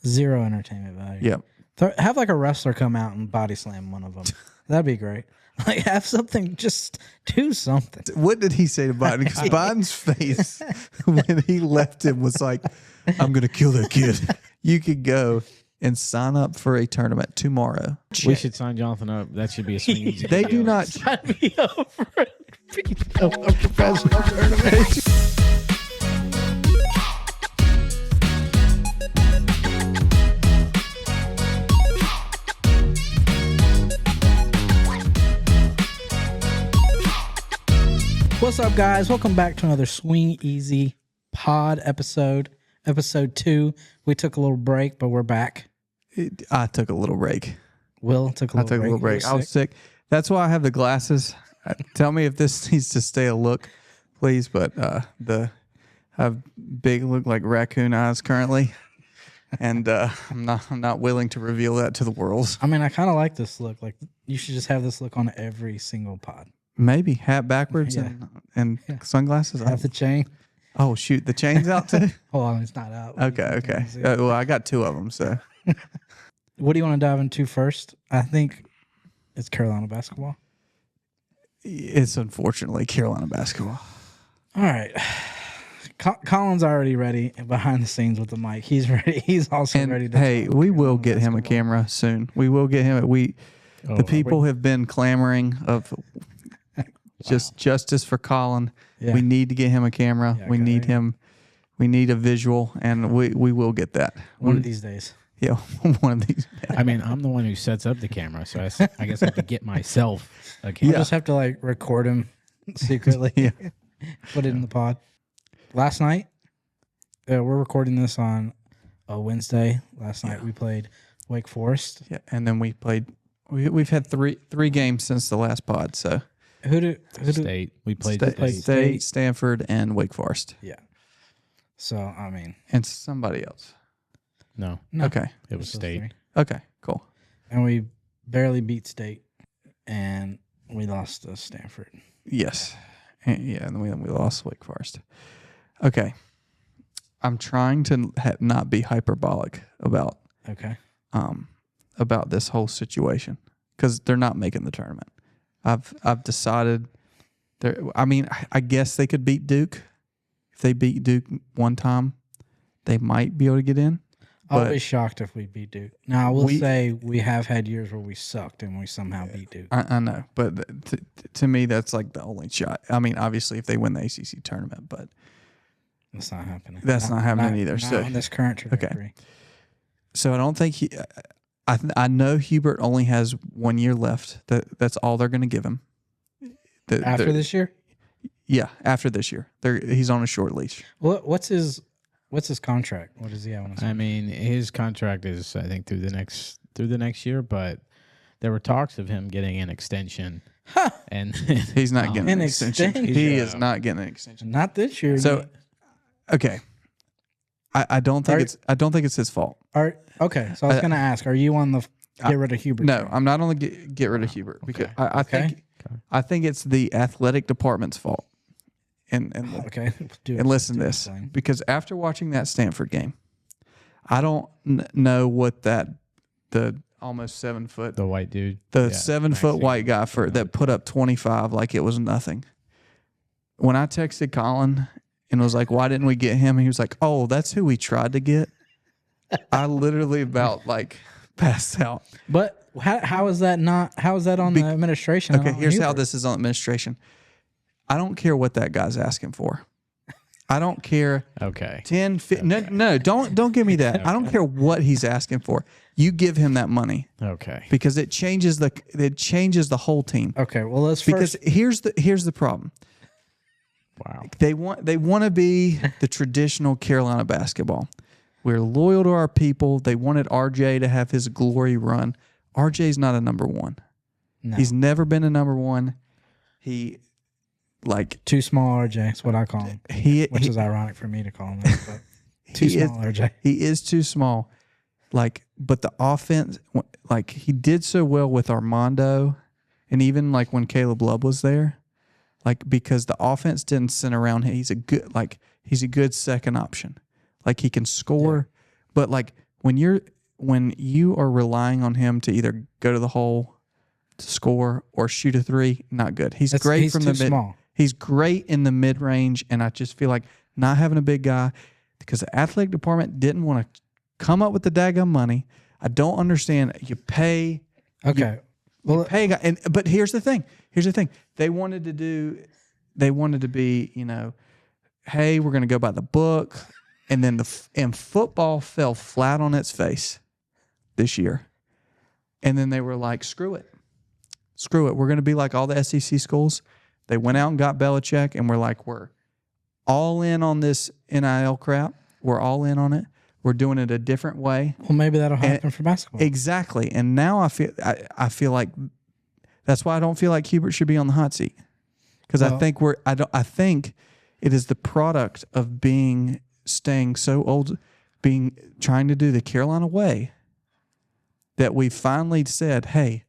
Zero entertainment value. Yep. Have like a wrestler come out and body slam one of them. That'd be great. Like have something, just do something. What did he say to Biden? Because Biden's face when he left him was like, I'm going to kill that kid. You could go and sign up for a tournament tomorrow. We should sign Jonathan up. That should be a swing easy. They do not. Sign me up for a professional tournament. What's up, guys? Welcome back to another Swing Easy pod episode 2. We took a little break, but we're back. I took a little break. Will took a little break. I was sick. That's why I have the glasses. Tell me if this needs to stay a look, please. But I have big, look like raccoon eyes currently, and I'm not willing to reveal that to the world. I mean, I kind of like this look. Like you should just have this look on every single pod. Maybe hat backwards and sunglasses. Have the chain. Oh shoot, the chain's out too. Hold on, it's not out. Okay. Well, I got 2 of them. So, what do you want to dive into first? I think it's Carolina basketball. It's unfortunately Carolina basketball. All right. Colin's already ready behind the scenes with the mic. He's ready. He's also ready to. Hey, we will get him a camera soon. We will get him. The people have been clamoring of just justice for Colin. Yeah. We need to get him a camera. Yeah, we need him. We need a visual, and we will get that one of these days. Yeah, one of these. I mean, I'm the one who sets up the camera, so I guess I have to get myself a camera. You just have to like record him secretly. Yeah, put it in the pod. Last night, we're recording this on a Wednesday. Last night we played Wake Forest. Yeah, and then we played. We've had three games since the last pod. So State. We played State, Stanford, and Wake Forest. Yeah. So I mean, and somebody else. No. Okay. It was State. 3. Okay. Cool. And we barely beat State, and we lost to Stanford. Yes. And then we lost Wake Forest. Okay. I'm trying to not be hyperbolic about this whole situation because they're not making the tournament. I've decided I guess they could beat Duke. If they beat Duke one time, they might be able to get in. I'll be shocked if we beat Duke. Now, I will say we have had years where we sucked and we somehow beat Duke. I know, but to me, that's like the only shot. I mean, obviously, if they win the ACC tournament, but that's not happening. That's not happening either. Not on this current trajectory. Okay. So I don't think I know Hubert only has 1 year left. That's all they're going to give him. After this year? Yeah, after this year. He's on a short leash. What's his contract? What does he have on his contract? I mean, his contract is, I think, through the next year, but there were talks of him getting an extension. Huh. And he's not getting an extension. He is not getting an extension. Not this year. So, okay. I don't think it's his fault. Okay, so I was going to ask, are you on the get rid of Hubert? No, I'm not on the get rid of Hubert because I think it's the athletic department's fault. And listen to this, because after watching that Stanford game, I don't know what the almost 7 foot the white dude, 7 foot white guy that put up 25 like it was nothing. When I texted Colin and was like, "Why didn't we get him?" And he was like, "Oh, that's who we tried to get." I literally about like passed out. But how is that not? How is that on the administration? Okay, here's how this is on administration. I don't care what that guy's asking for. I don't care. Okay. 10, 15, no, don't give me that. Okay. I don't care what he's asking for. You give him that money. Okay. Because it changes the whole team. Okay. Well, because here's the problem. Wow. They want to be the traditional Carolina basketball. We're loyal to our people. They wanted RJ to have his glory run. RJ's not a number 1. No. He's never been a number 1. Too small RJ. That's what I call him. Which is ironic for me to call him that. But too small RJ. He is too small. But the offense, he did so well with Armando, and even when Caleb Love was there, because the offense didn't center around him. He's a good second option. He can score, but when you are relying on him to either go to the hole to score or shoot a three, not good. He's great from the mid. Small. He's great in the mid range, and I just feel like not having a big guy because the athletic department didn't want to come up with the daggum money. I don't understand. You pay. Okay. You pay a guy, but here's the thing. They wanted to be, hey, we're going to go by the book, and then and football fell flat on its face this year, and then they were like, screw it. We're going to be like all the SEC schools. They went out and got Belichick, and we're like, we're all in on this NIL crap. We're all in on it. We're doing it a different way. Well, maybe that'll happen for basketball. Exactly. And now I feel like that's why I don't feel like Hubert should be on the hot seat. Because I think it is the product of staying so old, trying to do the Carolina way, that we finally said, hey,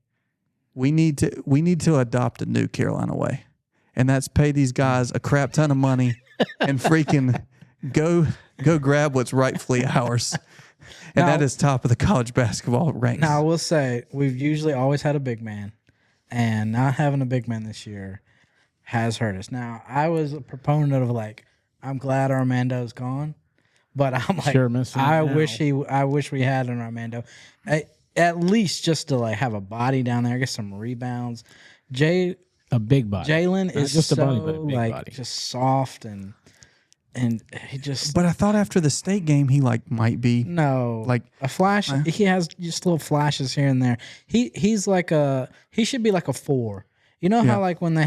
we need to adopt a new Carolina way. And that's pay these guys a crap ton of money and freaking go grab what's rightfully ours. And that is top of the college basketball ranks. Now, I will say, we've usually always had a big man, and not having a big man this year has hurt us. Now, I was a proponent of I'm glad Armando's gone, but I'm like, sure, I wish we had an Armando, at least just to have a body down there, get some rebounds. A big body. Jalen is just a body, but a big body. Just soft and he just. But I thought after the state game he might be a flash. He has just little flashes here and there. He should be like a 4. You know how when we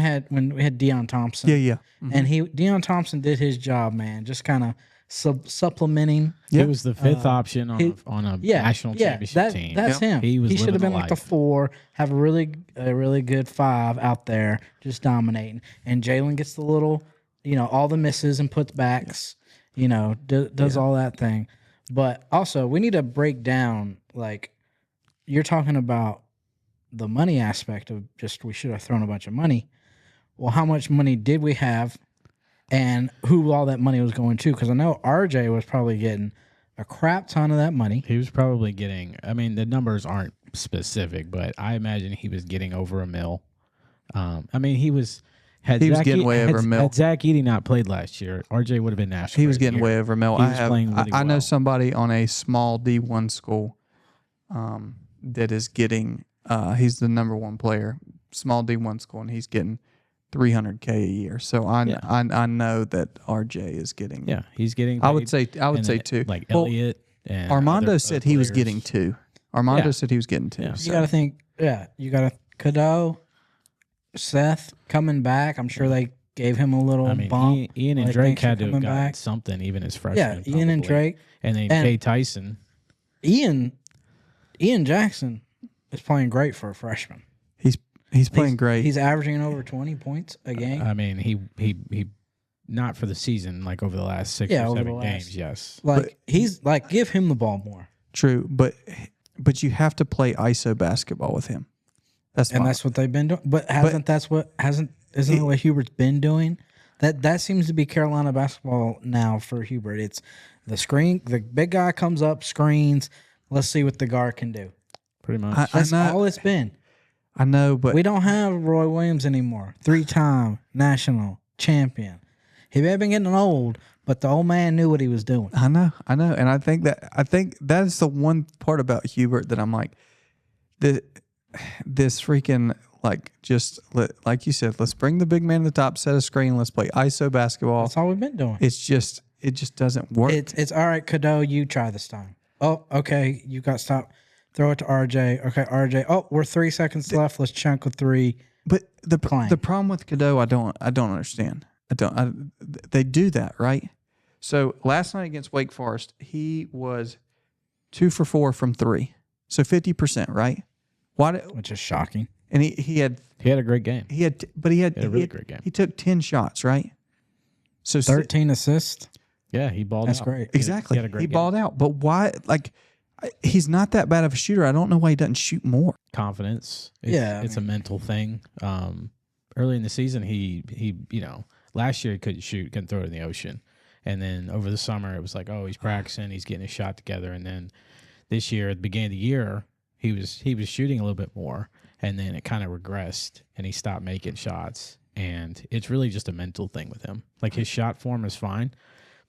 had Deion Thompson. Yeah. Mm-hmm. And Deion Thompson did his job, man. Just kind of supplementing. He was the 5th option on a national championship team. That's him. He should have been like the 4, have a really good 5 out there, just dominating. And Jalen gets the little, all the misses and puts backs, does all that thing. But also, we need to break down, you're talking about the money aspect of just we should have thrown a bunch of money. Well, how much money did we have? And who all that money was going to? Because I know RJ was probably getting a crap ton of that money. He was probably getting, the numbers aren't specific, but I imagine he was getting over $1 million. He was getting way over $1 million. Had Zach Edey not played last year, RJ would have been national. He was getting way over $1 million. I know somebody on a small D1 school that is getting, he's the number 1 player, small D1 school, and he's getting $300K a year. So I know that RJ is getting. Yeah, he's getting. I would say 2. Like Elliott and Armando said he was getting 2. Armando said he was getting 2. Yeah. So. You got to think. Yeah, you got to Cadeau, Seth coming back. I'm sure they gave him a little bump. Ian and Drake had to have gotten something, even as freshmen. Yeah, Ian and Drake, and then Kay Tyson. Ian Jackson is playing great for a freshman. He's playing great. He's averaging over 20 points a game. He not for the season, over the last 6 or 7 games, yes. He's give him the ball more. True, but you have to play ISO basketball with him. That's what they've been doing. But isn't that what Hubert's been doing? That seems to be Carolina basketball now for Hubert. It's the screen, the big guy comes up, screens, let's see what the guard can do. Pretty much. That's all it's been. I know, but we don't have Roy Williams anymore. 3-time national champion. He may have been getting old, but the old man knew what he was doing. I know, and I think that is the one part about Hubert that I'm like, this freaking like you said, let's bring the big man to the top, set a screen, let's play ISO basketball. That's all we've been doing. It just doesn't work. It's all right, Cadeau, you try this time. Oh, okay, you got stopped. Throw it to RJ. Okay, RJ. Oh, we're 3 seconds left. Let's chunk a 3. But the problem with Cadeau, I don't understand. They do that, right? So last night against Wake Forest, he was 2 for 4 from 3, so 50%, right? Which is shocking. And he had a great game. He had a really great game. He took 10 shots, right? So 13 assists. Yeah, he balled out. That's great. Exactly. He balled out. But why? He's not that bad of a shooter. I don't know why he doesn't shoot more. Confidence. It's a mental thing. Early in the season, he last year he couldn't shoot, couldn't throw it in the ocean. And then over the summer, it was like, oh, he's practicing, he's getting his shot together. And then This year, at the beginning of the year, he was shooting a little bit more, and then it kind of regressed, and he stopped making shots. And it's really just a mental thing with him. Like, his shot form is fine,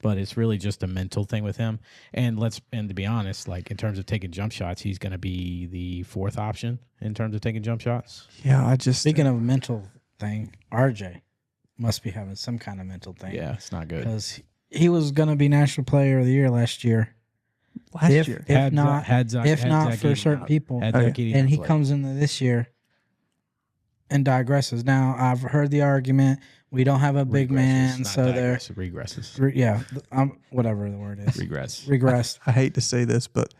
but it's really just a mental thing with him. And to be honest, like, in terms of taking jump shots, he's going to be the fourth option in terms of taking jump shots. Yeah, speaking of mental thing, RJ must be having some kind of mental thing. Yeah, it's not good because he was going to be National Player of the Year last year. If not for certain people, and he comes into this year and digresses. Now, I've heard the argument, we don't have a big man, so there regresses. Whatever the word is. Regress. I hate to say this, but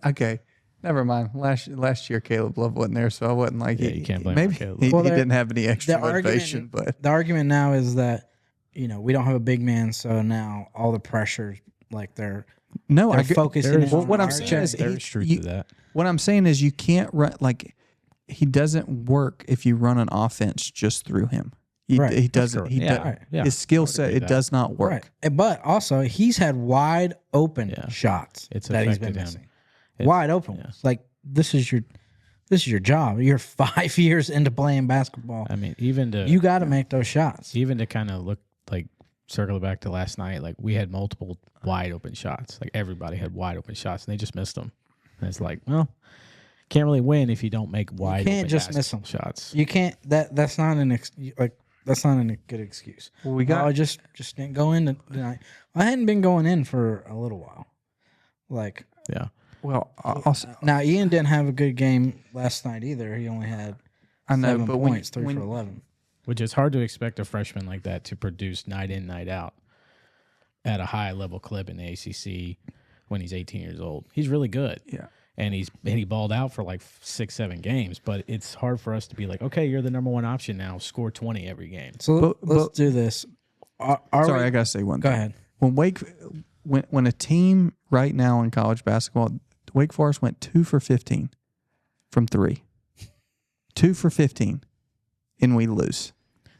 okay, never mind. Last year, Caleb Love wasn't there, so I wasn't like, you can't blame maybe Caleb. he didn't have any extra motivation. But the argument now is that we don't have a big man, so now all the pressure, like they're focusing on what I'm saying is there's truth to that. What I'm saying is you can't run, like, he doesn't work if you run an offense just through him. He doesn't. His skill set does not work. Right. But also, he's had wide open shots that he's been missing. Wide open. Yeah. Like, this is your job. You're 5 years into playing basketball. I mean, you got to make those shots. Even to kind of look like, circle back to last night, like, we had multiple wide open shots. Like, everybody had wide open shots, and they just missed them. And it's like, well, can't really win if you don't make wide. You can't just miss them shots. You can't. That's not that's not a good excuse. Well, I just didn't go in tonight. I hadn't been going in for a little while. Like, yeah. Well, now Ian didn't have a good game last night either. He only had 7 points, 3 for 11. Which is hard to expect a freshman like that to produce night in, night out at a high level clip in the ACC when he's 18 years old. He's really good. Yeah. And he balled out for like 6-7 games, but it's hard for us to be like, okay, you're the number one option now. Score 20 every game. So let's do this. I gotta say one thing. Go ahead. When a team right now in college basketball, Wake Forest went 2 for 15 from 3, 2 for 15, and we lose.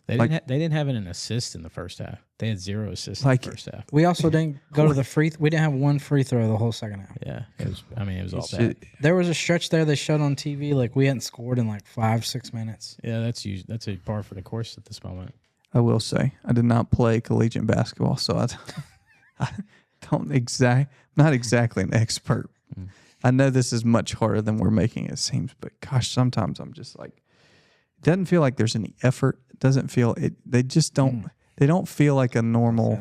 They didn't have an assist in the first half. They had 0 assists in the first half. We also didn't go to the free. We didn't have 1 free throw the whole second half. Yeah, it was all bad. There was a stretch there they showed on TV like we hadn't scored in like 5-6 minutes. Yeah, that's a par for the course at this moment. I will say I did not play collegiate basketball, so I don't not exactly an expert. I know this is much harder than we're making it seem, but gosh, sometimes I'm just like, it doesn't feel like there's any effort. It doesn't feel it. They just don't. They don't feel like a normal.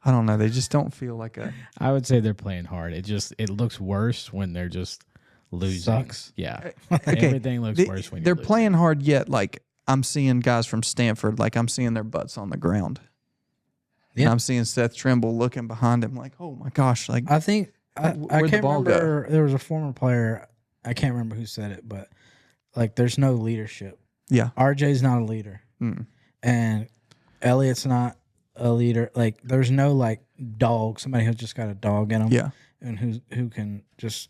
I don't know. They just don't feel like a. I would say they're playing hard. It looks worse when they're just losing. Sucks. Yeah. Okay. Everything looks worse when they're losing. playing hard. Yet, like, I'm seeing guys from Stanford, like I'm seeing their butts on the ground. Yeah. And I'm seeing Seth Trimble looking behind him, like, oh my gosh, like I think I can't remember. There was a former player. I can't remember who said it, but like, there's no leadership. Yeah. RJ's not a leader, and Elliot's not a leader. Like, there's no like dog. Somebody who's just got a dog in them. Yeah. And who can just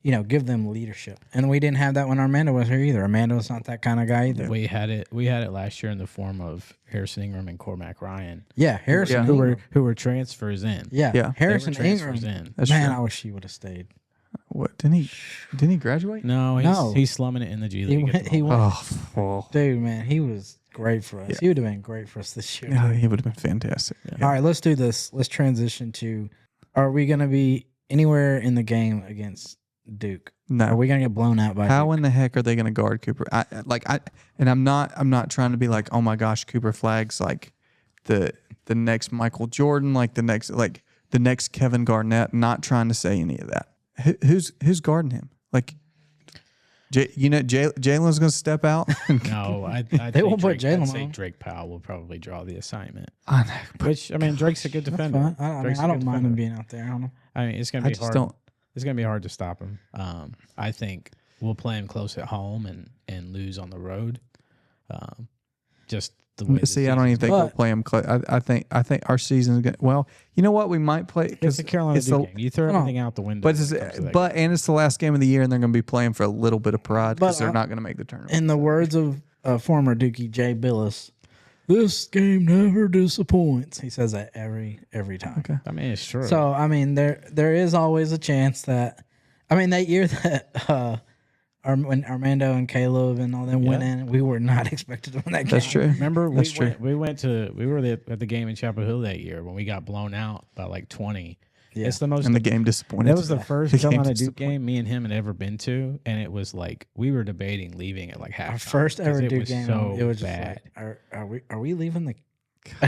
give them leadership. And we didn't have that when Armando was here either. Armando was not that kind of guy either. We had it last year in the form of Harrison Ingram and Cormac Ryan. Yeah, Harrison who were transfers in. Yeah. Harrison Ingram. In. Man, I wish he would have stayed. What didn't he graduate? No, he's slumming it in the G League. He went. Dude, man, he was great for us. Yeah. He would have been great for us this year. Yeah, he would have been fantastic. Yeah. All right, let's do this. Let's transition to: are we going to be anywhere in the game against Duke? No. Are we going to get blown out by How Duke? in the heck are they going to guard Cooper? I'm not trying to be like, oh my gosh, Cooper Flagg's like the next Michael Jordan, like the next Kevin Garnett. Not trying to say any of that. Who's guarding him? Like, Jalen's going to step out? No, I they won't put Jalen on. I'd say Drake Powell will probably draw the assignment. I know, Which, I mean, Drake's a good defender. I don't mind him being out there. I don't know. I mean, it's going to be hard. It's going to be hard to stop him. I think we'll play him close at home and lose on the road. Just the way. See, I don't even think we'll play him close. I think our season's going. Well, you know what? We might play. It's the Carolina Duke game. You throw everything out the window. But it's the last game of the year, and they're going to be playing for a little bit of pride because they're not going to make the tournament. In the words of former Dookie Jay Billis, This game never disappoints. He says that every time. Okay. I mean, it's true. So I mean, there is always a chance that, I mean, that year that when Armando and Caleb and all them went in, we were not expected to win that game. That's true. Remember, That's true. We were at the game in Chapel Hill that year when we got blown out by like 20. Yeah. It's the most. And the game disappointed. That was the first Carolina Duke game me and him had ever been to, and it was like we were debating leaving at like half. Our first ever Duke game. So it was bad. just like, are we leaving the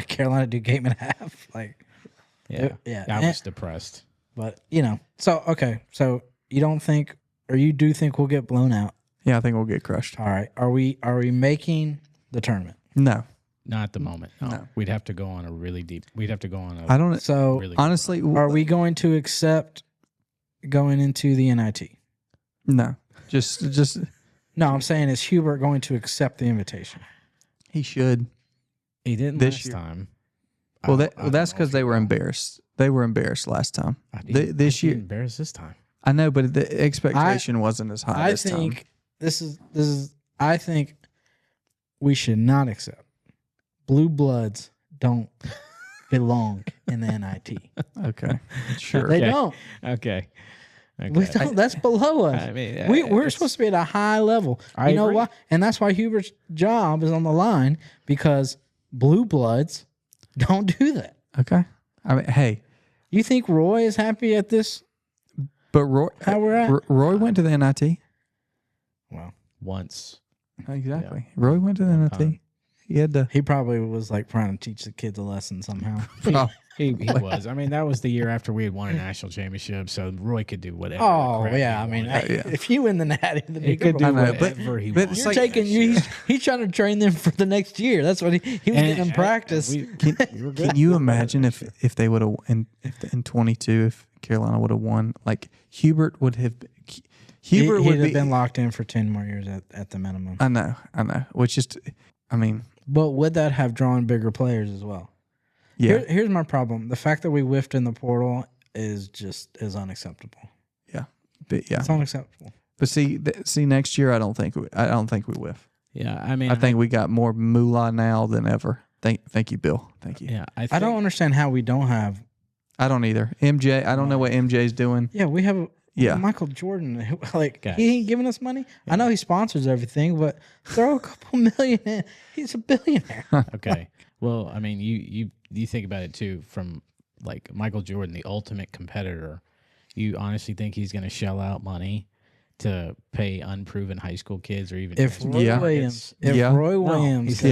Carolina Duke game at half? Like, I was depressed. But so okay, so you don't think, or you do think we'll get blown out? Yeah, I think we'll get crushed. All right, are we making the tournament? No. Not at the moment. No. We'd have to go on a really deep. We'd have to go on a. I don't. So really honestly, are we going to accept going into the NIT? No. Just. No, I'm saying, is Hubert going to accept the invitation? He should. He didn't this last year. time. Well, that's because they were embarrassed. They were embarrassed last time. This year, embarrassed this time. I know, but the expectation wasn't as high. This time. This is. I think we should not accept. Blue bloods don't belong in the NIT. Okay, sure. They don't. Okay. We don't. That's below us. I mean, we're supposed to be at a high level. You know why? And that's why Hubert's job is on the line, because blue bloods don't do that. Okay. I mean, hey. You think Roy is happy at this? But Roy, how we're at? Roy went to the NIT. Well, once. Exactly. Yeah. Roy went to the NIT. He had to. He probably was like trying to teach the kids a lesson somehow. He was. I mean, that was the year after we had won a national championship, so Roy could do whatever. Oh yeah, I mean, if you win the Natty, he could do whatever he wants. You're taking he's trying to train them for the next year. That's what he was getting in practice. Can you imagine if they would have in 22, if Carolina would have won, like Hubert would have. Hubert would have been locked in for 10 more years at the minimum. I know. Which is, I mean. But would that have drawn bigger players as well? Yeah. Here's my problem. The fact that we whiffed in the portal is unacceptable. Yeah. But yeah. It's unacceptable. But see, next year I don't think we whiff. Yeah, I mean, I think we got more moolah now than ever. Thank you, Bill. Thank you. Yeah, I don't understand how we don't have. I don't either. MJ, I don't know what MJ's doing. Yeah, we have. Michael Jordan, Guys. He ain't giving us money. Yeah. I know he sponsors everything, but throw a couple million in. He's a billionaire. Okay. Well, I mean, you think about it too, from like Michael Jordan, the ultimate competitor. You honestly think he's going to shell out money to pay unproven high school kids, or even if Roy Williams, Roy Williams,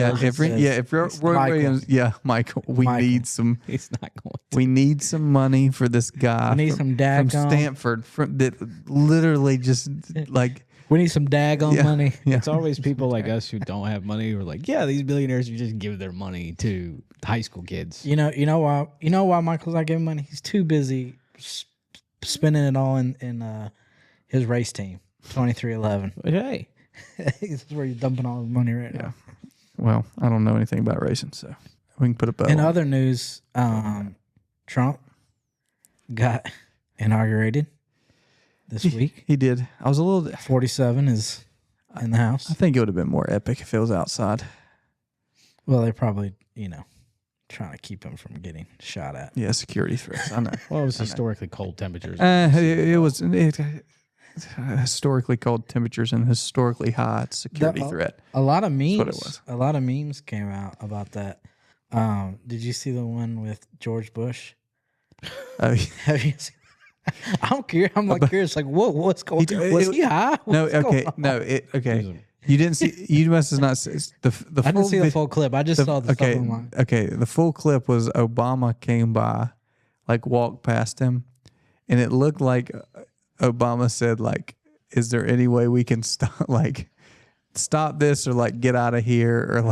Michael, we need some. He's not going to. We need some money for this guy. We need some daggone from Stanford, that literally just like. We need some daggone money. Yeah. It's always people like us who don't have money who are like, yeah, these billionaires who just give their money to high school kids. You know why Michael's not giving money? He's too busy spending it all in his race team, 2311. Hey, this is where you're dumping all the money right now. Well, I don't know anything about racing, so we can put a bow. In other news, Trump got inaugurated this week. He did. I was a little. 47 is in the house. I think it would have been more epic if it was outside. Well, they probably, trying to keep him from getting shot at. Yeah, security threats. I know. Well, it was historically cold temperatures. It was historically cold temperatures and historically high security threat. A lot of memes came out about that. Did you see the one with George Bush? Have you seen? I'm curious. Curious. Like, what's going on? Was he high? Okay. You didn't see. You must have not seen the. I didn't see the full clip. I just saw the stuff online. Okay. The full clip was Obama came by, walked past him, and it looked like Obama said, "Is there any way we can stop this, or get out of here, or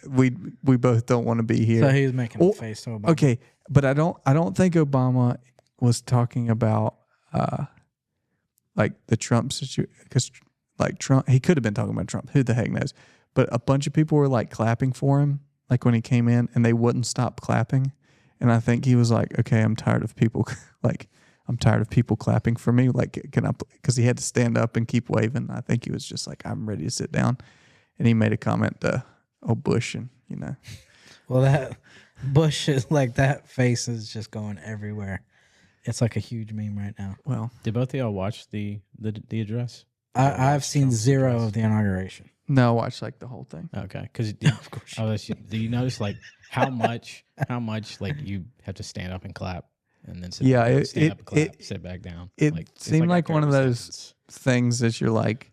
we both don't want to be here." So he was making a face to Obama. Okay, but I don't think Obama was talking about the Trump situation, because Trump, he could have been talking about Trump. Who the heck knows? But a bunch of people were clapping for him, when he came in, and they wouldn't stop clapping. And I think he was like, "Okay, I'm tired of people I'm tired of people clapping for me. Can I?" Because he had to stand up and keep waving. I think he was just "I'm ready to sit down." And he made a comment to Bush, and Well, that Bush is like that face is just going everywhere. It's like a huge meme right now. Well, did both of y'all watch the address? I've seen Trump's zero address of the inauguration. No, I watched like the whole thing. Okay, because of course. Do you notice like how much like you have to stand up and clap and then stand up and clap, sit back down? It seemed like one of those things that you're like,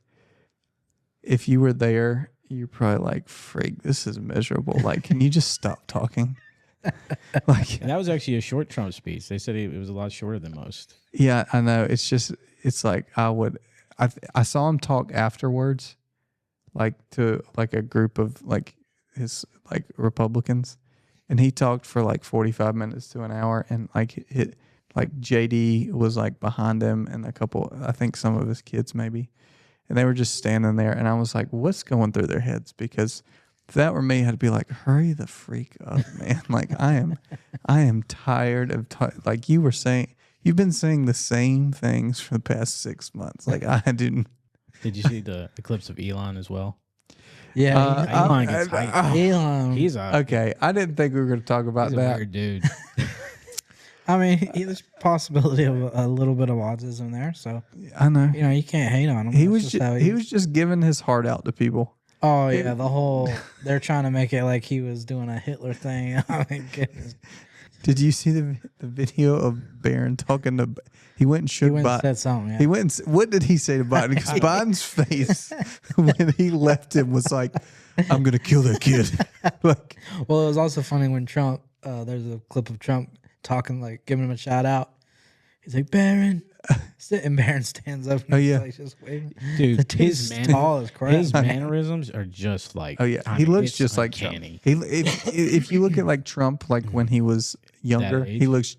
if you were there, you're probably like, freak, this is miserable. Like, can you just stop talking? Like, and that was actually a short Trump speech. They said it was a lot shorter than most. Yeah, I know. It's like I saw him talk afterwards, like to like a group of like his like Republicans, and he talked for like 45 minutes to an hour, and like JD was like behind him, and a couple, I think some of his kids maybe, and they were just standing there, and I was like, what's going through their heads? Because if that were me, I'd be like, hurry the freak up, man. Like I am tired of like you were saying. You've been saying the same things for the past 6 months. Like I didn't. Did you see the clips of Elon as well? Yeah, Elon. He's okay. I didn't think we were going to talk about that. Weird dude. I mean, there's possibility of a little bit of autism there, so I know. You can't hate on him. He was just giving his heart out to people. Oh yeah, the whole they're trying to make it like he was doing a Hitler thing. Oh my goodness. Did you see the video of Barron talking to? He went and shook Biden. Said something. Yeah. He went. What did he say to Biden? Because Biden's face when he left him was like, "I'm gonna kill that kid." Like, well, it was also funny when Trump. There's a clip of Trump talking, like giving him a shout out. He's like, "Barron," and Barron stands up. And he's like, just waving. Dude, his mannerisms are just like. Oh yeah, he looks just like Trump. If you look at like Trump, like when he was younger, he looks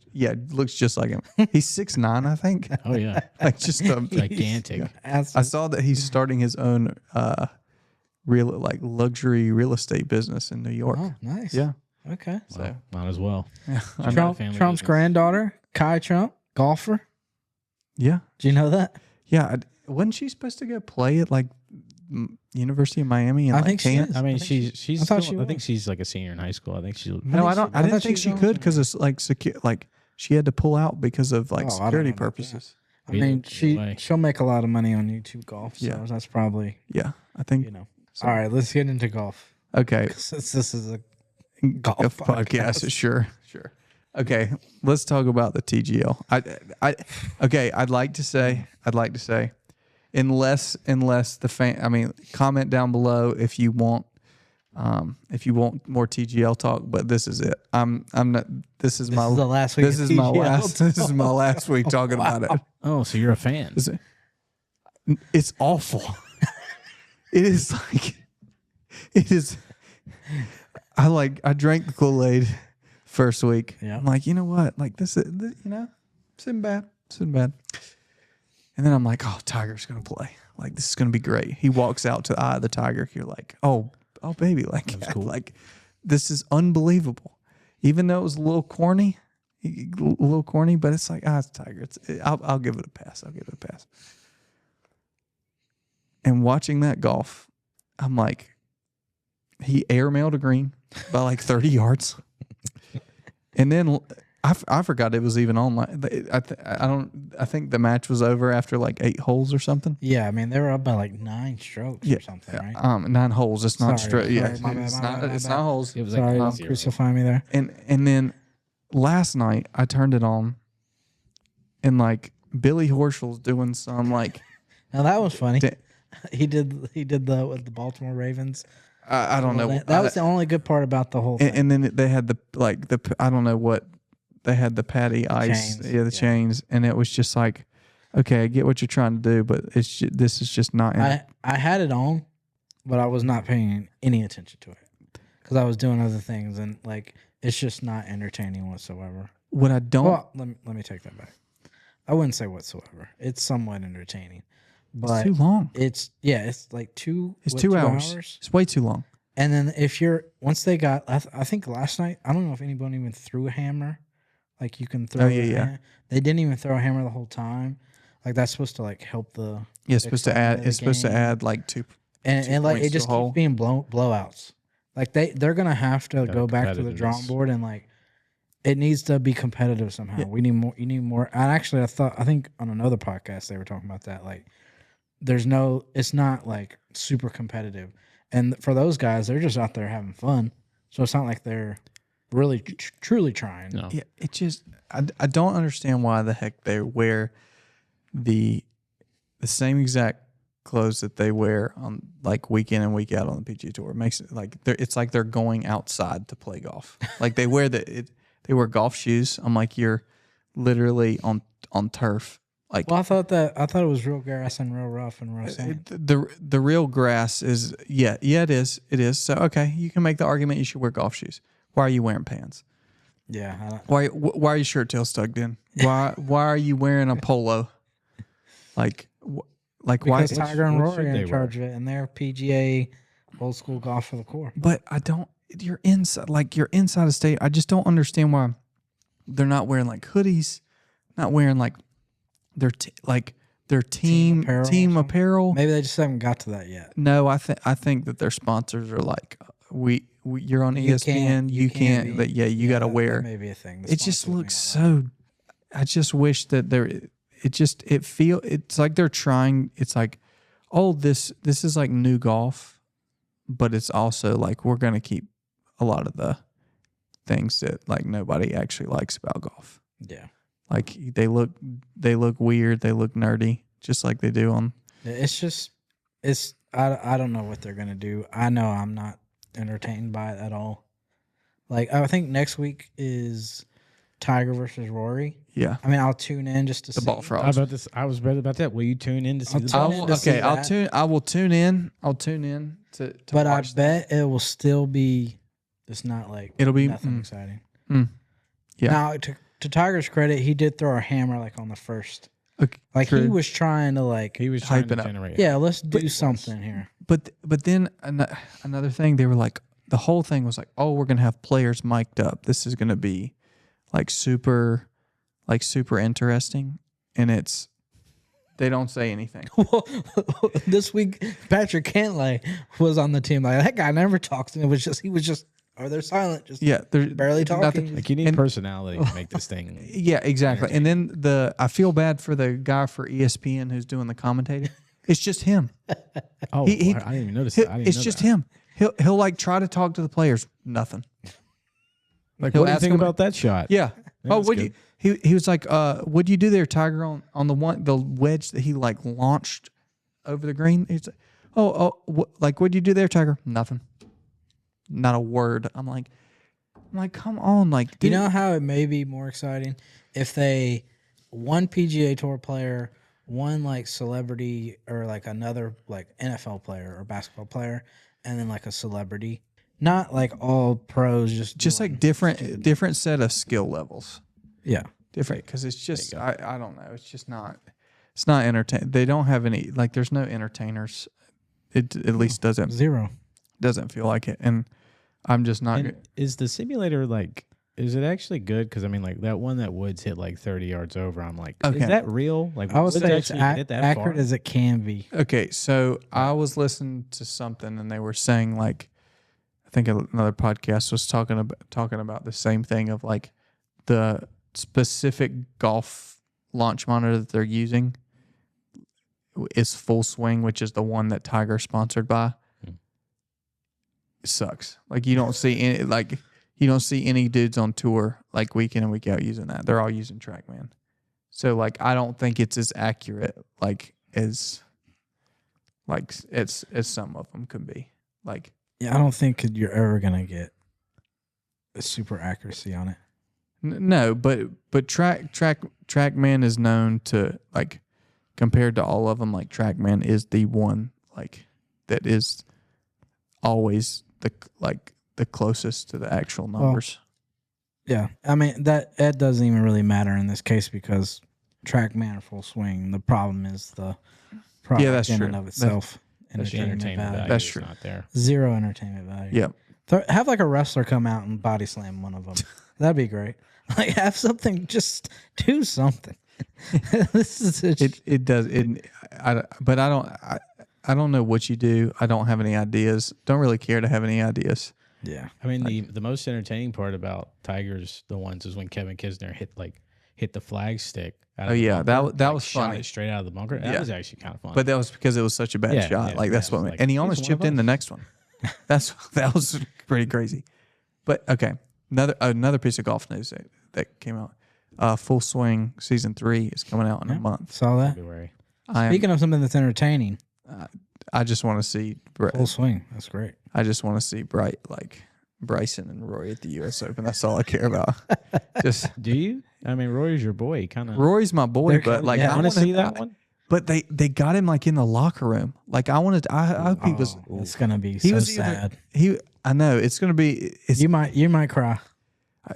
just like him. He's 6'9", I think. Oh yeah, like just gigantic. Yeah. I saw that he's starting his own luxury real estate business in New York. Oh, nice. Yeah. Okay. So might as well. Yeah. Trump's granddaughter, Kai Trump, golfer. Yeah. Do you know that? Yeah. Wasn't she supposed to go play at like University of Miami? And I think she is. I mean, she's. I think she's like a senior in high school. I think she's. No, I didn't think she could because it's like secure. Like she had to pull out because of like security purposes. I mean, she'll make a lot of money on YouTube golf. So that's probably. Yeah, I think. So. All right, let's get into golf. Okay. Since this is a golf podcast. Sure. Okay, let's talk about the TGL. I'd like to say, unless the fan. I mean, comment down below if you want more TGL talk. But this is it. I'm not. This is my last week. This is my last. This is my last week talking about it. Oh, so you're a fan? It's awful. It is like. It is. I drank the Kool-Aid first week. Yeah. I'm like, you know what? Like this is, it's in bad. And then I'm like, oh, Tiger's going to play. Like, this is going to be great. He walks out to the eye of the Tiger. You're like, oh, baby. Like, cool. Like, this is unbelievable. Even though it was a little corny, but it's like, it's Tiger. I'll give it a pass. And watching that golf, I'm like, he airmailed a green by like 30 yards. And then I forgot it was even on. I think the match was over after like 8 holes or something. Yeah, I mean they were up by like 9 strokes or something, right? 9 holes. It's not straight. Yeah, it's not holes. It was sorry, like crucify me there. And then last night I turned it on, and like Billy Horschel's doing some like. Now that was funny. He did with the Baltimore Ravens. I don't know. That was the only good part about the whole thing. And then they had the I don't know what they had, the patty ice, chains, and it was just like, okay, I get what you're trying to do, but this is just not. I had it on, but I was not paying any attention to it because I was doing other things, and like it's just not entertaining whatsoever. What I don't. Well, let me take that back. I wouldn't say whatsoever. It's somewhat entertaining. But it's too long. It's like 2 hours. It's way too long. And then once they got, I think last night, I don't know if anybody even threw a hammer. Like you can throw. Hammer. They didn't even throw a hammer the whole time. Like that's supposed to like help the. Yeah, it's supposed to add. It's supposed to add like 2. And like it just keeps being blowouts. Like they're gonna have to go back to the drawing board and like it needs to be competitive somehow. Yeah. We need more. You need more. And actually, I think on another podcast they were talking about that. Like, it's not like super competitive. And for those guys, they're just out there having fun. So it's not like they're really truly trying. No. Yeah, it just I don't understand why the heck they wear the same exact clothes that they wear on like week in and week out on the PGA Tour. It makes it like it's like they're going outside to play golf. Like they wear they wear golf shoes. I'm like, you're literally on turf. Like, well, I thought it was real grass and real rough and real sand. The real grass is it is. So okay, you can make the argument you should wear golf shoes. Why are you wearing pants? Yeah. Why are your shirt tails tugged in? Why are you wearing a polo? Like because why? Because Tiger and Rory are in charge of it, and they're PGA old school golf for the core. But I don't. You're inside a state. I just don't understand why they're not wearing like hoodies, not wearing like their team apparel. Maybe they just haven't got to that yet. No, I think that their sponsors are like you're on ESPN. You can't. But yeah, you got to wear. That may be a thing. It just looks so. I just wish that there. It's like they're trying. It's like, oh, this is like new golf, but it's also like we're gonna keep a lot of the things that like nobody actually likes about golf. Yeah. Like they look weird, they look nerdy, just like they do on. I don't know what they're gonna do. I know I'm not entertained by it at all. Like I think next week is Tiger versus Rory. Yeah, I mean I'll tune in just to see. The ball frogs. I was ready about that. Will you tune in to see the ball? I will tune in. I'll tune in to. But I bet it will still be. It's not like it'll be nothing exciting. Yeah. Now to Tiger's credit, he did throw a hammer like on the first. Okay, like true. He was trying to hype it up. Generate. Yeah, let's do something here. But then another thing, they were like the whole thing was like, oh, we're gonna have players mic'd up. This is gonna be like super interesting, and they don't say anything. Well, this week Patrick Cantlay was on the team. Like that guy never talks, and he was just. Or they're silent, just they're barely talking. Nothing. Like you need personality to make this thing. Yeah, exactly. And then I feel bad for the guy for ESPN who's doing the commentating. It's just him. I didn't even notice that. It's just him. He'll like try to talk to the players. Nothing. Like what do you think about that shot? Yeah. He was like, what'd you do there, Tiger, on the wedge that he like launched over the green? He's like, what'd you do there, Tiger? Nothing. Not a word. I'm like, come on, like. You know how it may be more exciting if one PGA Tour player, one like celebrity, or like another like NFL player or basketball player, and then like a celebrity, not like all pros, just like different set of skill levels. Yeah, different because it's just I don't know. It's just not. It's not entertain. They don't have any like. There's no entertainers. It at least doesn't. Zero. Doesn't feel like it, and I'm just not. Is the simulator like? Is it actually good? Because I mean, like that one that Woods hit like 30 yards over. I'm like, is that real? Like, I would say it's accurate as it can be. Okay, so I was listening to something, and they were saying like, I think another podcast was talking about the same thing of like the specific golf launch monitor that they're using is Full Swing, which is the one that Tiger sponsored by. It sucks. Like you don't see any dudes on tour like week in and week out using that. They're all using TrackMan. So like I don't think it's as accurate as some of them could be. Like yeah, I don't think you're ever gonna get a super accuracy on it. No, but TrackMan is known to like compared to all of them. Like TrackMan is the one like that is always the closest to the actual numbers. Well, yeah, I mean that doesn't even really matter in this case because TrackMan or Full Swing. The problem is the product that's in true. and of itself. Entertainment value. That's true. Not there. Zero entertainment value. Yeah. Have like a wrestler come out and body slam one of them. That'd be great. Like have something. Just do something. This is it does. I don't know what you do. I don't have any ideas. Don't really care to have any ideas. Yeah. I mean, the most entertaining part about Tigers, the ones, is when Kevin Kisner hit the flag stick. Oh yeah, that was shot funny. It straight out of the bunker. That was actually kind of fun. But that was because it was such a bad shot. Like that's what. And he almost chipped in the next one. That was pretty crazy. But okay, another piece of golf news that came out. Full Swing season 3 is coming out in a month. Saw that. February. Speaking of something that's entertaining, I just want to see Full Swing. That's great. I just want to see Bryson and Rory at the U.S. Open. That's all I care about. Just do you? I mean, Rory's your boy. Kind of. Rory's my boy, but like I want to see that one. But they got him like in the locker room. Like I wanted. I hope he was. It's gonna be so sad. I know it's gonna be. You might cry.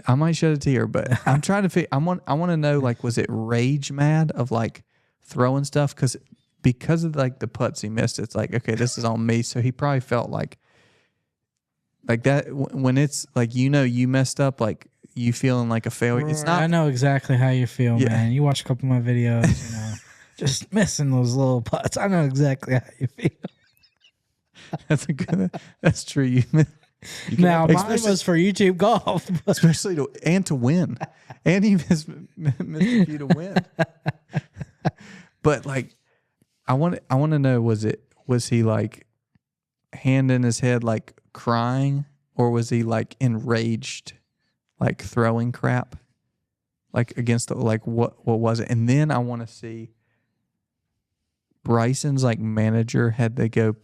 I might shed a tear, but I'm trying to figure. I want to know, like, was it rage mad of like throwing stuff because of like the putts he missed? It's like, okay, this is on me. So he probably felt like that when it's like, you messed up, like you feeling like a failure. It's not. I know exactly how you feel, man. You watch a couple of my videos, just missing those little putts. I know exactly how you feel. That's true. Now mine was for YouTube golf, especially to win, and he missed a few to win. But like, I want to know, was he like hand in his head like crying, or was he like enraged, like throwing crap, like against what was it? And then I want to see Bryson's like manager had to go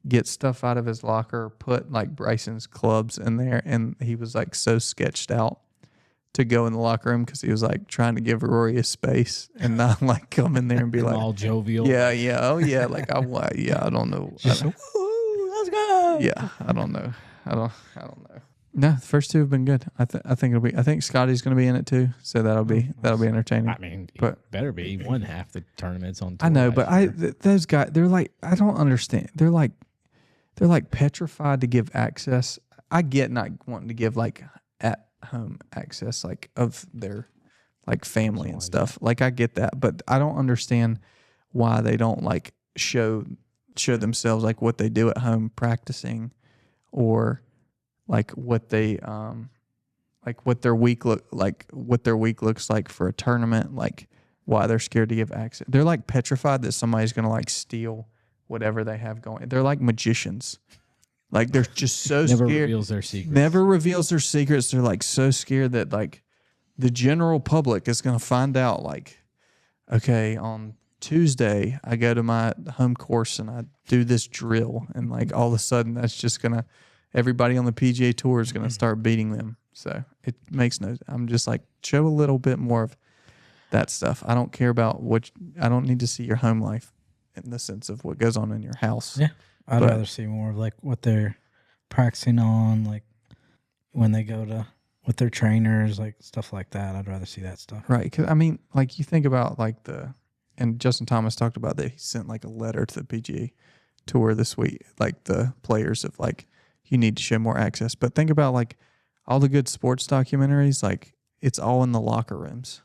get stuff out of his locker, put like Bryson's clubs in there, and he was like so sketched out to go in the locker room because he was like trying to give Rory a space and not like come in there and be like all jovial. Yeah, oh yeah, like I don't know. Let's go. Yeah, I don't know. I don't know. No, the first two have been good. I think it'll be. I think Scotty's going to be in it too, so that'll be entertaining. I mean, but better be. He won half the tournaments on tour. I know, but those guys, they're like, I don't understand. They're like petrified to give access. I get not wanting to give like at home access, like of their like family and stuff. Like I get that, but I don't understand why they don't like show themselves like what they do at home practicing, or like what they like what their week looks like for a tournament, like why they're scared to give access. They're like petrified that somebody's gonna like steal whatever they have going. They're like magicians. Like they're just so Never scared. Never reveals their secrets. They're like so scared that like the general public is gonna find out, like, okay, on Tuesday I go to my home course and I do this drill, and like all of a sudden that's just gonna, everybody on the PGA Tour is gonna start beating them. So it makes no. I'm just like, show a little bit more of that stuff. I don't care about I don't need to see your home life in the sense of what goes on in your house. Yeah, I'd rather see more of like what they're practicing on, like when they go to with their trainers, like stuff like that. I'd rather see that stuff. Right, because I mean, like you think about like and Justin Thomas talked about that he sent like a letter to the PGA Tour this week, like the players of like, you need to show more access. But think about like all the good sports documentaries, like it's all in the locker rooms.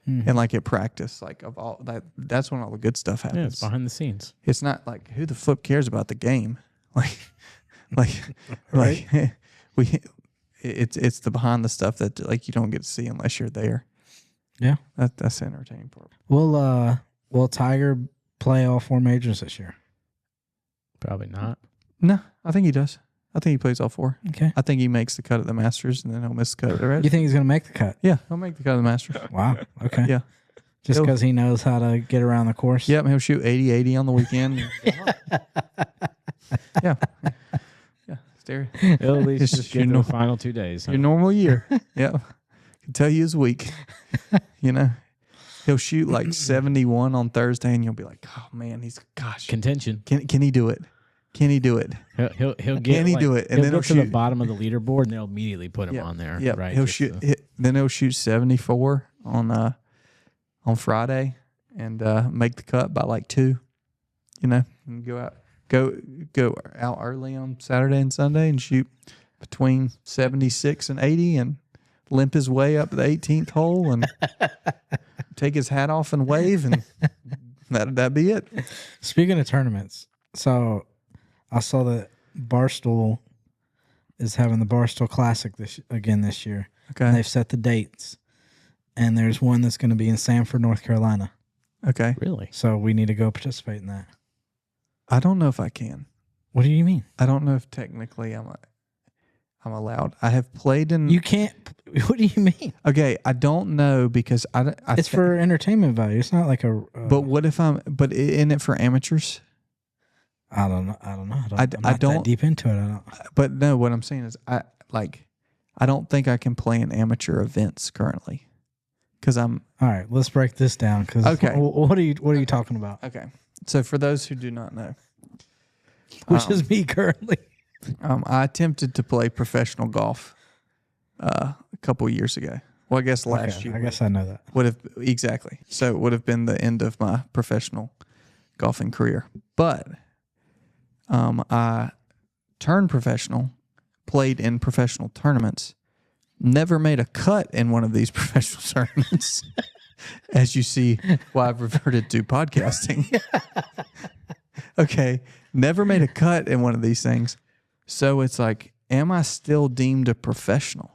Mm-hmm. And like at practice, like of all that's when all the good stuff happens. Yeah, it's behind the scenes. It's not like, who the flip cares about the game? Like right? Like it's the behind the stuff that like you don't get to see unless you're there. Yeah, that's the entertaining part. Will Tiger play all 4 majors this year? Probably not. No, I think he does. I think he plays all 4. Okay. I think he makes the cut at the Masters, and then he'll miss the cut at the rest. You think he's going to make the cut? Yeah, he'll make the cut at the Masters. Wow. Okay. Yeah. Just because he knows how to get around the course? Yep, he'll shoot 80-80 on the weekend. Yeah. Yeah. He'll at least just get the final 2 days. Your normal year. Yeah. I can tell you his week. He'll shoot like 71 on Thursday, and you'll be like, oh, man, contention. Can he do it? Can he do it? He'll get. Can he do it? And then he'll shoot to the bottom of the leaderboard, and they'll immediately put him on there. Yeah, right. He'll shoot. Then he'll shoot 74 on Friday, and make the cut by like 2. And go out early on Saturday and Sunday and shoot between 76 and 80, and limp his way up the 18th hole and take his hat off and wave, and that'd be it. Speaking of tournaments, so I saw that Barstool is having the Barstool Classic this year. Okay. And they've set the dates. And there's one that's going to be in Sanford, North Carolina. Okay. Really? So we need to go participate in that. I don't know if I can. What do you mean? I don't know if technically I'm allowed. I have played in. You can't. What do you mean? Okay, I don't know because it's for entertainment value. It's not like a. But what if I'm? But isn't it for amateurs? I don't know. I'm not that deep into it. I don't. But no, what I'm saying is, I don't think I can play in amateur events currently, because I'm. All right, let's break this down. Because okay, what are you talking about? Okay, so for those who do not know, which is me currently, I attempted to play professional golf a couple years ago. Well, I guess last year. I guess I know that. Exactly. So it would have been the end of my professional golfing career. But I turned professional, played in professional tournaments, never made a cut in one of these professional tournaments. As you see, why I've reverted to podcasting. Okay. Never made a cut in one of these things. So it's like, am I still deemed a professional?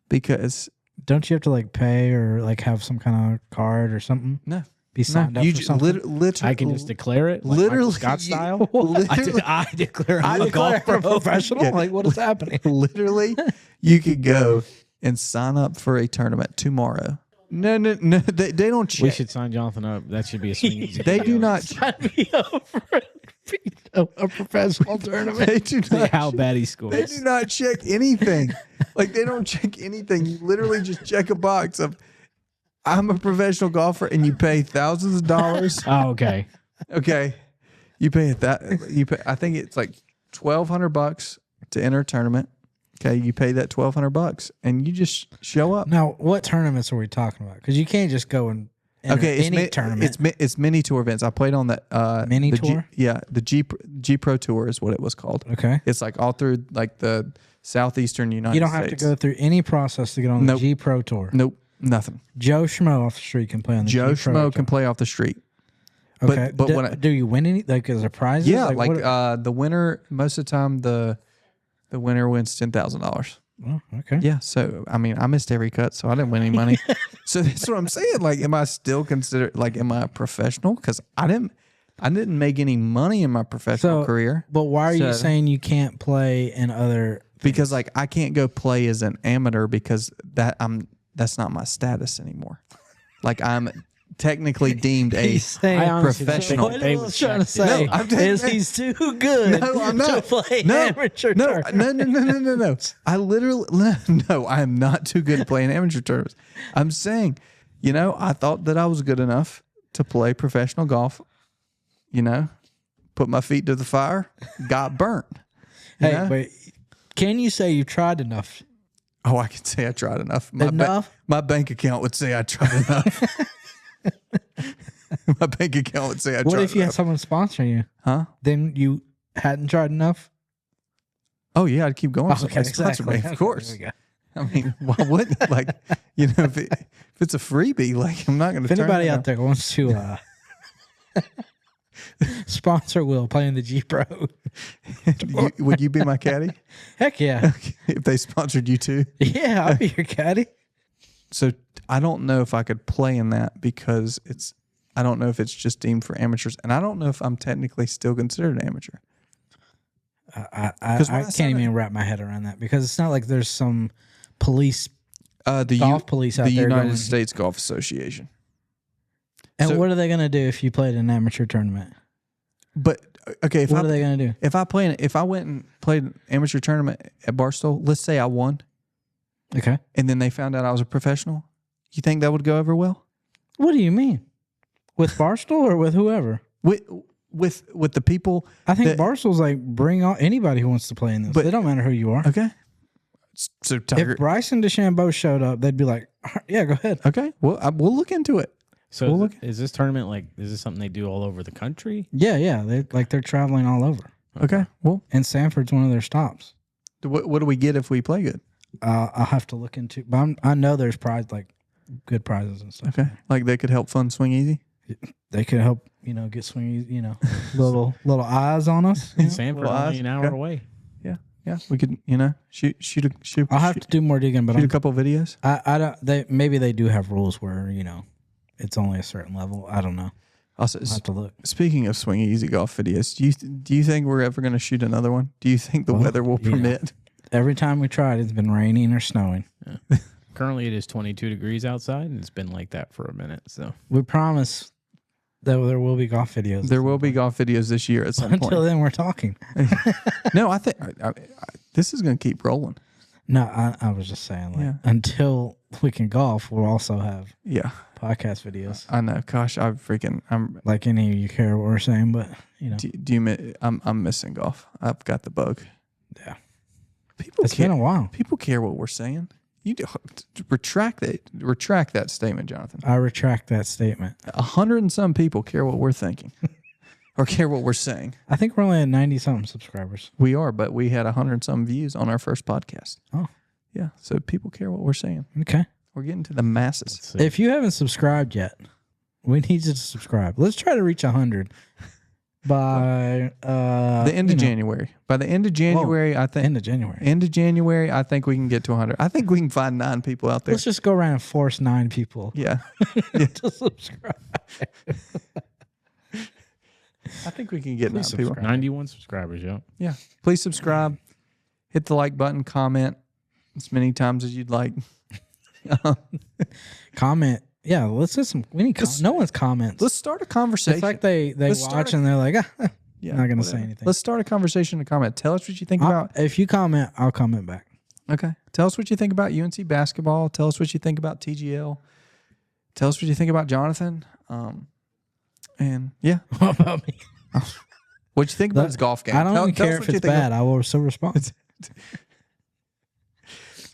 Because don't you have to like pay or like have some kind of card or something? No. Be signed up for something? Literally, I can just declare it, like literally, Scott style. I declare I'm a professional. Yeah. Like, what is happening? Literally, you could go and sign up for a tournament tomorrow. No, they don't check. We should sign Jonathan up. That should be a swing. They do not sign me up for a professional tournament. They do not. How bad he scores. They do not check anything. Like, they don't check anything. You literally just check a box of, I'm a professional golfer, and you pay thousands of dollars. Oh, okay. Okay, you pay that. You pay. I think it's like $1,200 to enter a tournament. Okay, you pay that $1,200, and you just show up. Now, what tournaments are we talking about? Because you can't just go and enter any tournament. It's mini tour events. I played on that mini tour. The G Pro Tour is what it was called. Okay, it's like all through like the southeastern United States. You don't have to go through any process to get on the G Pro Tour. Nope. Nothing. Joe Schmo off the street can play on the Joe G Pro Schmo can play off the street. Okay, but do you win any? Like, is there prizes? Yeah, like the winner. Most of the time, the winner wins $10,000. Oh, okay. Yeah. So I mean, I missed every cut, so I didn't win any money. So that's what I'm saying. Like, am I still considered? Like, am I a professional? Because I didn't make any money in my professional career. But why are you saying you can't play in other? Because like I can't go play as an amateur because that's not my status anymore. Like, I'm technically deemed a professional. What I was trying to say is he's too good to play amateur tournaments. No. I literally, no, I am not too good at playing amateur tournaments. I'm saying, I thought that I was good enough to play professional golf, put my feet to the fire, got burnt. But can you say you tried enough? Oh, I can say I tried enough. My bank account would say I tried enough. My bank account would say I tried enough. What if you had someone sponsoring you? Huh? Then you hadn't tried enough? Oh, yeah, I'd keep going. Okay, sponsor me, of course. I mean, why wouldn't? Like, if it's a freebie, like, I'm not going to If anybody out there wants to sponsor Will playing the G Pro, would you be my caddy? Heck yeah. If they sponsored you too? Yeah, I'll be your caddy. So I don't know if I could play in that because I don't know if it's just deemed for amateurs, and I don't know if I'm technically still considered an amateur. I can't even wrap my head around that because it's not like there's some police, golf police out there. The United States Golf Association. And what are they going to do if you played an amateur tournament? But okay, what are they going to do? If I went and played an amateur tournament at Barstool, let's say I won. Okay. And then they found out I was a professional. You think that would go over well? What do you mean? With Barstool or with whoever? With the people. I think Barstool's like, bring on anybody who wants to play in this. But it don't matter who you are. Okay. So if Bryson DeChambeau showed up, they'd be like, yeah, go ahead. Okay. Well, we'll look into it. So is this tournament is this something they do all over the country? Yeah. They're traveling all over. Okay. Well, and Sanford's one of their stops. What do we get if we play good? I'll have to look into, but I know there's good prizes and stuff. Okay. Like they could help fund Swing Easy? They could help, get Swing Easy, little eyes on us. Sanford only an hour away. Yeah. Yeah, we could, shoot. I'll have to do more digging, but shoot a couple videos. I don't. Maybe they do have rules where it's only a certain level. I don't know. Also, I'll have to look. Speaking of Swing Easy golf videos, do you think we're ever going to shoot another one? Do you think the weather will permit? Every time we tried, it's been raining or snowing. Yeah. Currently, it is 22 degrees outside, and it's been like that for a minute. So we promise that there will be golf videos. There will be golf videos this year at some point. Until then, we're talking. No, I think this is going to keep rolling. No, I was just saying, until we can golf, we'll also have podcast videos. I know. Gosh, I'm like any of you care what we're saying, but I'm missing golf. I've got the bug. Yeah, it's been a while. People care what we're saying. You retract that statement, Jonathan. I retract that statement. 100 and some people care what we're thinking. Or care what we're saying. I think we're only at 90-something subscribers. We are, but we had 100-some views on our first podcast. Oh. Yeah, so people care what we're saying. Okay. We're getting to the masses. If you haven't subscribed yet, we need you to subscribe. Let's try to reach 100 by the end of January. By the end of January, I think. End of January. End of January, I think we can get to 100. I think we can find 9 people out there. Let's just go around and force 9 people. Yeah. To subscribe. I think we can get 9 people. 91 subscribers, Yeah. Please subscribe. Hit the like button. Comment as many times as you'd like. Comment. Yeah, let's get some. We need. No one's comments. Let's start a conversation. It's like they watch and they're like, I'm not going to say anything. Let's start a conversation in the comment. Tell us what you think about. If you comment, I'll comment back. Okay. Tell us what you think about UNC basketball. Tell us what you think about TGL. Tell us what you think about Jonathan. And yeah. What about me? What you think about his golf game? I don't even care if it's bad. I will still respond.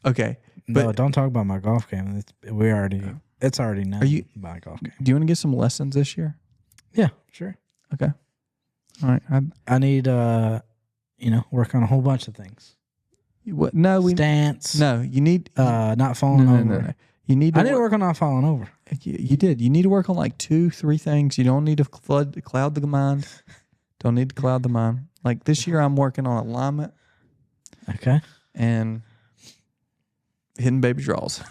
Okay. No, don't talk about my golf game. It's already known my golf game. Do you want to get some lessons this year? Yeah, sure. Okay. All right. I need work on a whole bunch of things. What? No, stance. No, you need not falling over. No. You need. I need to work on not falling over. You did. You need to work on like 2-3 things. You don't need to cloud the mind. Don't need to cloud the mind. Like this year, I'm working on alignment. Okay. And hidden baby draws.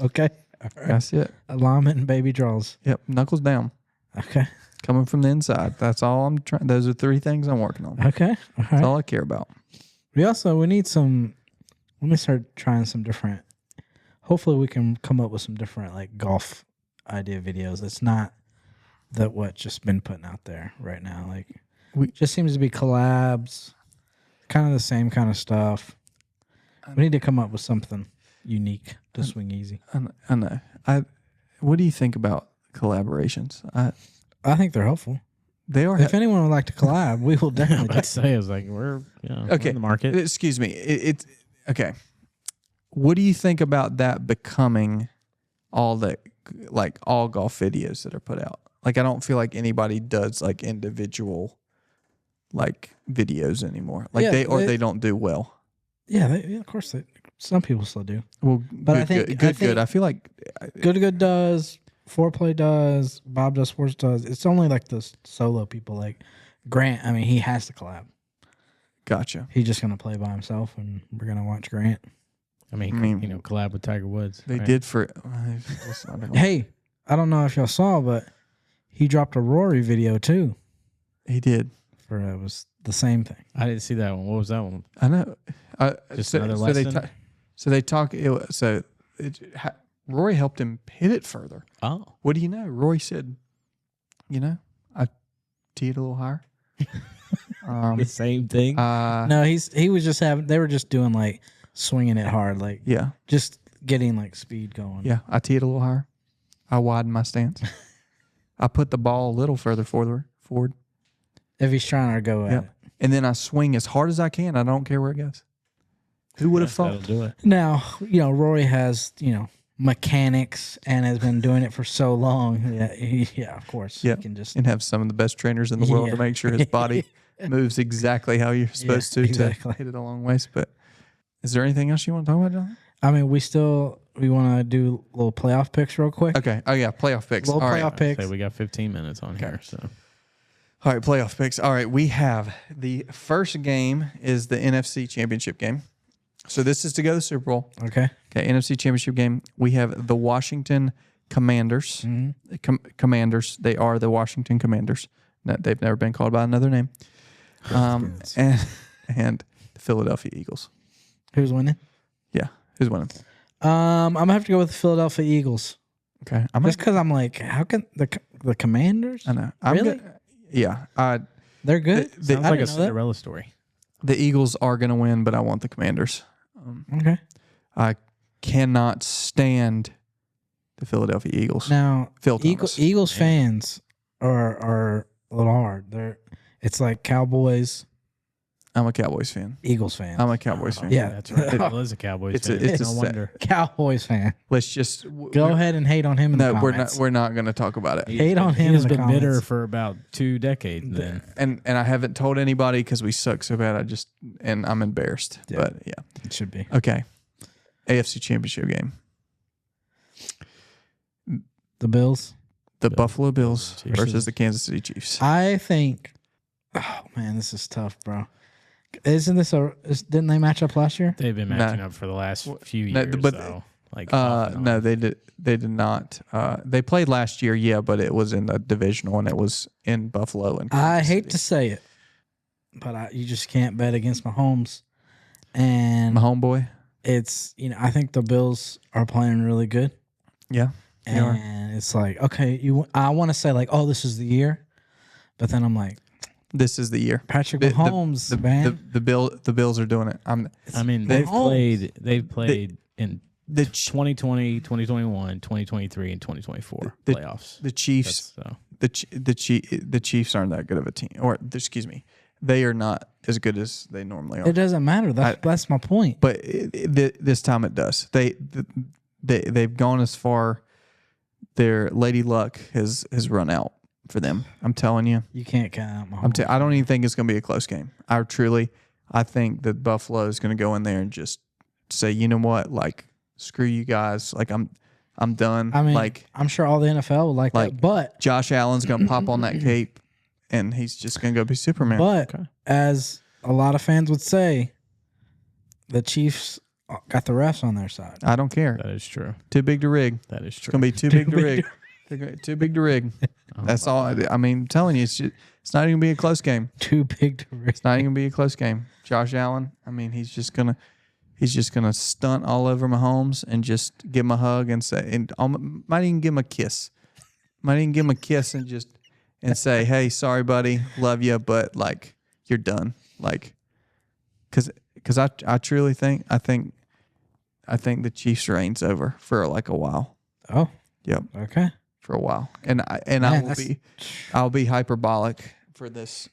Okay. All right. That's it. Alignment and baby draws. Yep. Knuckles down. Okay. Coming from the inside. That's all I'm trying. Those are 3 things I'm working on. Okay. All right. That's all I care about. We need some. Let me start trying some different. Hopefully, we can come up with some different like golf idea videos. It's not what just been putting out there right now. Like just seems to be collabs, kind of the same kind of stuff. We need to come up with something unique to Swing Easy. I know. What do you think about collaborations? I think they're helpful. They are. If anyone would like to collab, we will definitely. I'd say it's like we're in the market. Excuse me. It's okay. What do you think about that becoming all golf videos that are put out? Like, I don't feel like anybody does like individual like videos anymore. Like they don't do well. Yeah, of course some people still do. Well, but I think good. I feel like good does. Foreplay does. Bob Does Sports does. It's only like the solo people like Grant. I mean, he has to collab. Gotcha. He's just gonna play by himself, and we're gonna watch Grant. I mean, collab with Tiger Woods. They did for. Hey, I don't know if y'all saw, but he dropped a Rory video too. He did. It was the same thing. I didn't see that one. What was that one? I know. Just another lesson. Rory helped him hit it further. Oh. What do you know? Rory said, I teed a little higher. The same thing. No, he was just they were just doing like swinging it hard, like just getting like speed going. Yeah, I teed a little higher. I widened my stance. I put the ball a little further forward. If he's trying to go at it. And then I swing as hard as I can. I don't care where it goes. Who would have thought? That'll do it. Now, Rory has, mechanics and has been doing it for so long. Yeah, of course. Yeah, he can just and have some of the best trainers in the world to make sure his body moves exactly how you're supposed to hit it a long ways. But is there anything else you want to talk about, John? I mean, we want to do little playoff picks real quick. Okay. Oh yeah, playoff picks. Playoff picks. We got 15 minutes on here. So All right, playoff picks. All right, we have the first game is the NFC Championship game. So this is to go to the Super Bowl. Okay. Okay, NFC Championship game. We have the Washington Commanders. Commanders. They are the Washington Commanders. No, they've never been called by another name. And the Philadelphia Eagles. Who's winning? Yeah, who's winning? I'm gonna have to go with the Philadelphia Eagles. Okay, just because I'm like, how can the Commanders? I know. Really? They're good. Sounds like a Cinderella story. The Eagles are going to win, but I want the Commanders. Okay. I cannot stand the Philadelphia Eagles. Now, Phil Eagles fans are a little hard. It's like Cowboys. I'm a Cowboys fan. Eagles fan. I'm a Cowboys fan. Yeah, that's right. It was a Cowboys fan. It's no wonder. Cowboys fan. Let's just go ahead and hate on him in the comments. We're not going to talk about it. Hate on him. He's been bitter for about 2 decades. Then, and I haven't told anybody because we suck so bad. And I'm embarrassed. Yeah. But yeah, it should be okay. AFC Championship game. The Bills, the Buffalo Bills versus the Kansas City Chiefs. I think. Oh man, this is tough, bro. Isn't this didn't they match up last year? They've been matching up for the last few years, though. No, they did not. They played last year, yeah, but it was in the divisional and it was in Buffalo. And I hate to say it, but you just can't bet against Mahomes. And my homeboy. It's I think the Bills are playing really good. Yeah, and it's like I want to say like, oh, this is the year, but then I'm like, this is the year. Patrick Mahomes, man. The Bills are doing it. They've played in the 2020, 2021, 2023, and 2024 playoffs. The Chiefs, the Chiefs aren't that good of a team. Or excuse me, they are not as good as they normally are. It doesn't matter. That's my point. But this time it does. They've gone as far. Their Lady Luck has run out for them. I'm telling you. You can't count out Mahomes. I don't even think it's going to be a close game. I think that Buffalo is going to go in there and just say, you know what, like, screw you guys. Like, I'm done. I mean, like, I'm sure all the NFL would like that. But Josh Allen's going to pop on that cape, and he's just going to go be Superman. But as a lot of fans would say, the Chiefs got the refs on their side. I don't care. That is true. Too big to rig. That is true. It's going to be too big to rig. Too big to rig. That's all. I mean, I'm telling you, it's not even going to be a close game. Too big to rig. It's not even going to be a close game. Josh Allen, I mean, he's just gonna stunt all over Mahomes and just give him a hug and say, and might even give him a kiss. Might even give him a kiss and say, hey, sorry, buddy, love you, but like you're done. Like, because I truly think the Chiefs' reign's over for like a while. Oh, yep. Okay. For a while, and I'll be hyperbolic for this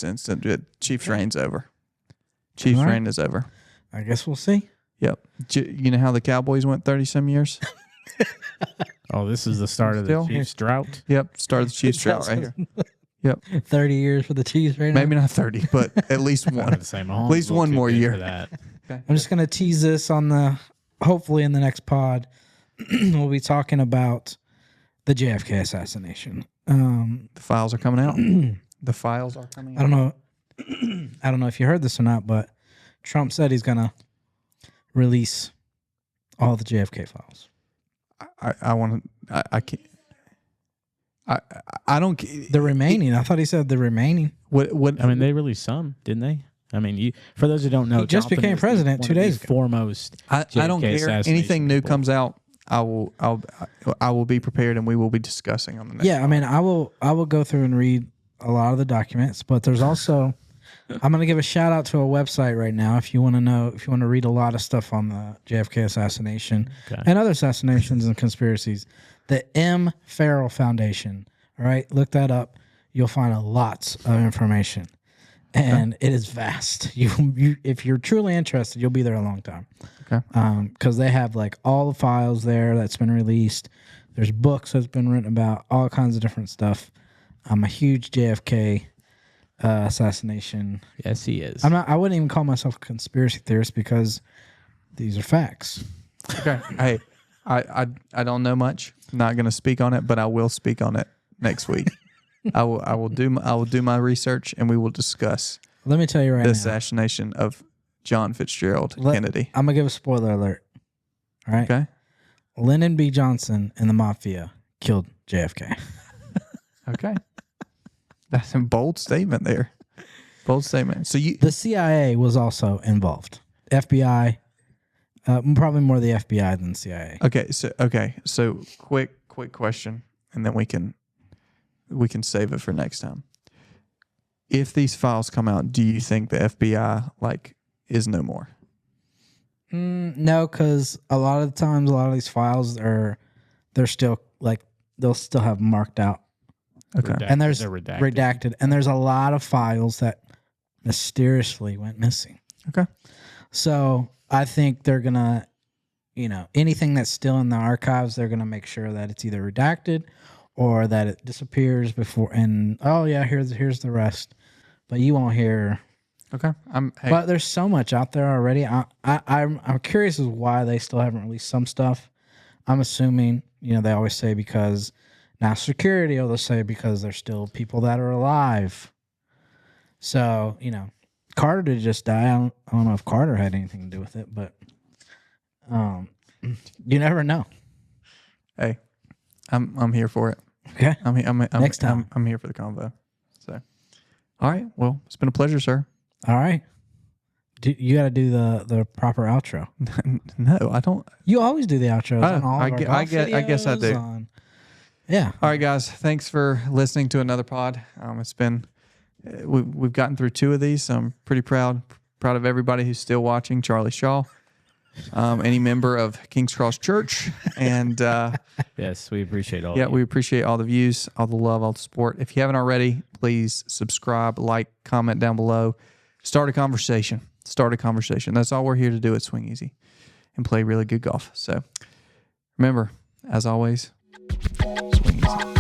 instant. Chiefs' reign's over. Chiefs' reign is over. I guess we'll see. Yep. You know how the Cowboys went 30-some years? Oh, this is the start of the Chiefs' drought? Yep. Start of the Chiefs' drought right here. Yep. 30 years for the Chiefs right now? Maybe not 30, but at least one. At least one more year. Okay. I'm just going to tease this hopefully in the next pod. We'll be talking about the JFK assassination. The files are coming out. The files are coming out. I don't know if you heard this or not, but Trump said he's going to release all the JFK files. I can't. I don't. The remaining. I thought he said the remaining. What? I mean, they released some, didn't they? I mean, for those who don't know, he just became president 2 days ago. Foremost. I don't care. Anything new comes out, I will be prepared, and we will be discussing on the next. Yeah, I mean, I will go through and read a lot of the documents, but there's also I'm going to give a shout out to a website right now if you want to read a lot of stuff on the JFK assassination and other assassinations and conspiracies. The M. Farrell Foundation. All right, look that up. You'll find lots of information, and it is vast. You if you're truly interested, you'll be there a long time. Okay. Because they have like all the files there that's been released. There's books that's been written about all kinds of different stuff. I'm a huge JFK assassination. Yes, he is. I wouldn't even call myself a conspiracy theorist because these are facts. Okay. Hey, I don't know much. I'm not going to speak on it, but I will speak on it next week. I will do my research, and we will discuss. Let me tell you right the now. assassination of John Fitzgerald Kennedy. I'm gonna give a spoiler alert. All right. Okay. Lyndon B. Johnson and the mafia killed JFK. Okay. That's a bold statement there. Bold statement. So the CIA was also involved. FBI, probably more the FBI than CIA. So quick question, and then we can save it for next time. If these files come out, do you think the FBI is no more? No, because a lot of the times, a lot of these files they're still they'll still have marked out. Okay, and they're redacted, and there's a lot of files that mysteriously went missing. Okay, so I think they're gonna, anything that's still in the archives, they're gonna make sure that it's either redacted or that it disappears before. And here's the rest, but you won't hear. Okay, but there's so much out there already. I'm curious as why they still haven't released some stuff. I'm assuming they always say because national security, or they'll say because there's still people that are alive. So Carter did just die. I don't know if Carter had anything to do with it, but you never know. Hey, I'm here for it. Okay, next time I'm here for the convo. So, all right. Well, it's been a pleasure, sir. All right. You got to do the proper outro. No, I don't. You always do the outros. On all I guess I do. Yeah. All right, guys. Thanks for listening to another pod. It's been we've gotten through 2 of these. So I'm pretty proud of everybody who's still watching. Charlie Shaw, any member of King's Cross Church, and yes, we appreciate all. Yeah, we appreciate all the views, all the love, all the support. If you haven't already, please subscribe, like, comment down below. Start a conversation. That's all we're here to do at Swing Easy and play really good golf. So remember, as always, swing easy.